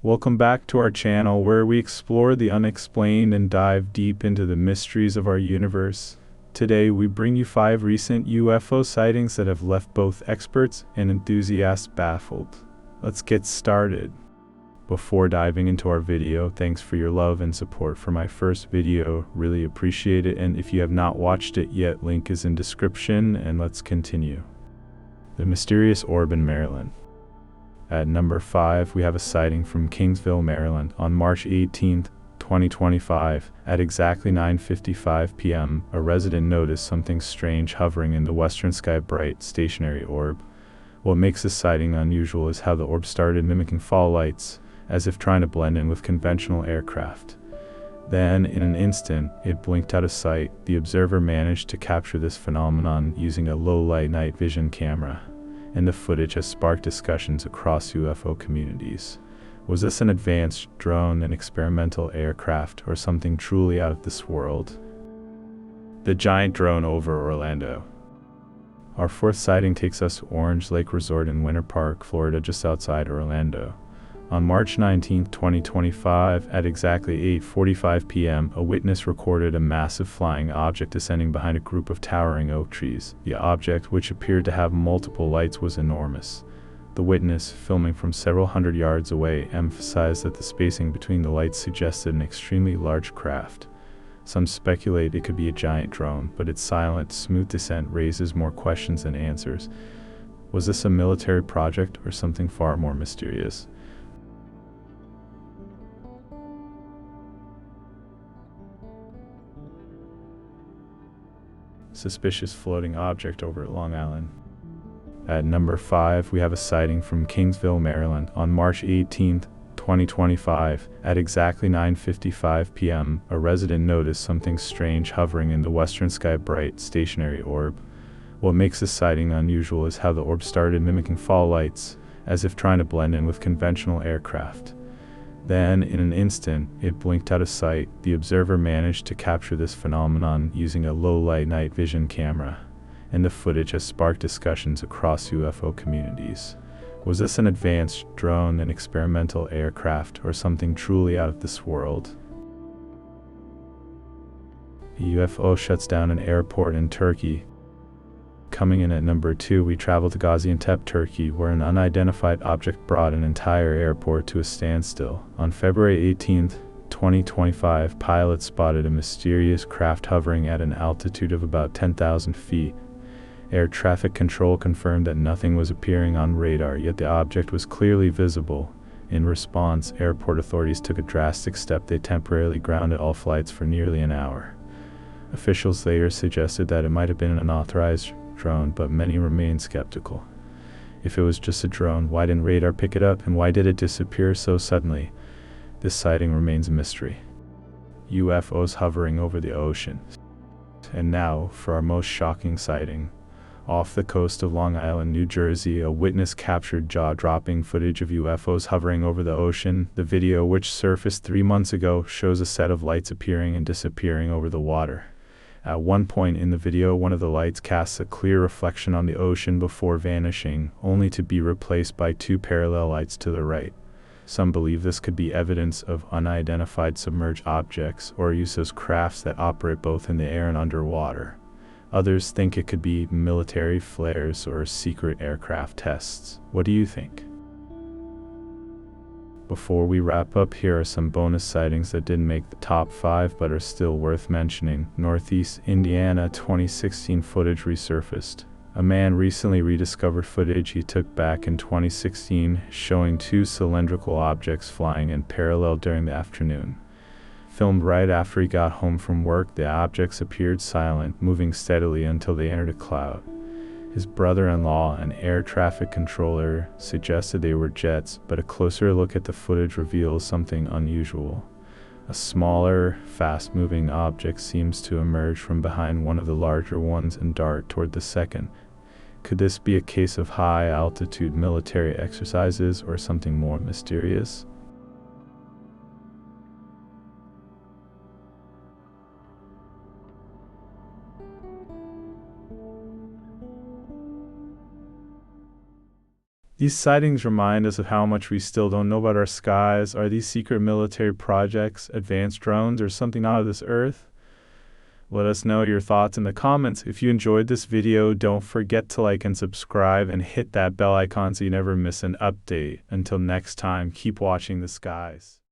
Welcome back to our channel where we explore the unexplained and dive deep into the mysteries of our universe. Today we bring you 5 recent UFO sightings that have left both experts and enthusiasts baffled. Let's get started. Before diving into our video, thanks for your love and support for my first video, really appreciate it, and if you have not watched it yet, link is in description, and let's continue. The mysterious orb in Maryland. At number 5, we have a sighting from Kingsville, Maryland, on March 18, 2025. At exactly 9:55 p.m., a resident noticed something strange hovering in the western sky, bright, stationary orb. What makes this sighting unusual is how the orb started mimicking fall lights, as if trying to blend in with conventional aircraft. Then, in an instant, it blinked out of sight. The observer managed to capture this phenomenon using a low-light night vision camera, and the footage has sparked discussions across UFO communities. Was this an advanced drone, an experimental aircraft, or something truly out of this world? The giant drone over Orlando. Our fourth sighting takes us to Orange Lake Resort in Winter Park, Florida, just outside Orlando. On March 19, 2025, at exactly 8:45 p.m., a witness recorded a massive flying object descending behind a group of towering oak trees. The object, which appeared to have multiple lights, was enormous. The witness, filming from several hundred yards away, emphasized that the spacing between the lights suggested an extremely large craft. Some speculate it could be a giant drone, but its silent, smooth descent raises more questions than answers. Was this a military project or something far more mysterious? Suspicious floating object over Long Island. At number 5, we have a sighting from Kingsville, Maryland, on March 18, 2025. At exactly 9:55 p.m., a resident noticed something strange hovering in the western sky, bright, stationary orb. What makes this sighting unusual is how the orb started mimicking fall lights, as if trying to blend in with conventional aircraft. Then, in an instant, it blinked out of sight. The observer managed to capture this phenomenon using a low-light night vision camera, and the footage has sparked discussions across UFO communities. Was this an advanced drone, an experimental aircraft, or something truly out of this world? A UFO shuts down an airport in Turkey. Coming in at number 2, we travel to Gaziantep, Turkey, where an unidentified object brought an entire airport to a standstill. On February 18, 2025, pilots spotted a mysterious craft hovering at an altitude of about 10,000 feet. Air traffic control confirmed that nothing was appearing on radar, yet the object was clearly visible. In response, airport authorities took a drastic step. They temporarily grounded all flights for nearly an hour. Officials later suggested that it might have been an unauthorized drone, but many remain skeptical. If it was just a drone, why didn't radar pick it up, and why did it disappear so suddenly? This sighting remains a mystery. UFOs hovering over the ocean. And now for our most shocking sighting. Off the coast of Long Island, New Jersey, a witness captured jaw-dropping footage of UFOs hovering over the ocean. The video, which surfaced 3 months ago, shows a set of lights appearing and disappearing over the water. At one point in the video, one of the lights casts a clear reflection on the ocean before vanishing, only to be replaced by 2 parallel lights to the right. Some believe this could be evidence of unidentified submerged objects, or UFOs crafts that operate both in the air and underwater. Others think it could be military flares or secret aircraft tests. What do you think? Before we wrap up, here are some bonus sightings that didn't make the top 5 but are still worth mentioning. Northeast Indiana, 2016 footage resurfaced. A man recently rediscovered footage he took back in 2016 showing 2 cylindrical objects flying in parallel during the afternoon. Filmed right after he got home from work, the objects appeared silent, moving steadily until they entered a cloud. His brother-in-law, an air traffic controller, suggested they were jets, but a closer look at the footage reveals something unusual. A smaller, fast-moving object seems to emerge from behind one of the larger ones and dart toward the second. Could this be a case of high-altitude military exercises or something more mysterious? These sightings remind us of how much we still don't know about our skies. Are these secret military projects, advanced drones, or something out of this earth? Let us know your thoughts in the comments. If you enjoyed this video, don't forget to like and subscribe and hit that bell icon so you never miss an update. Until next time, keep watching the skies.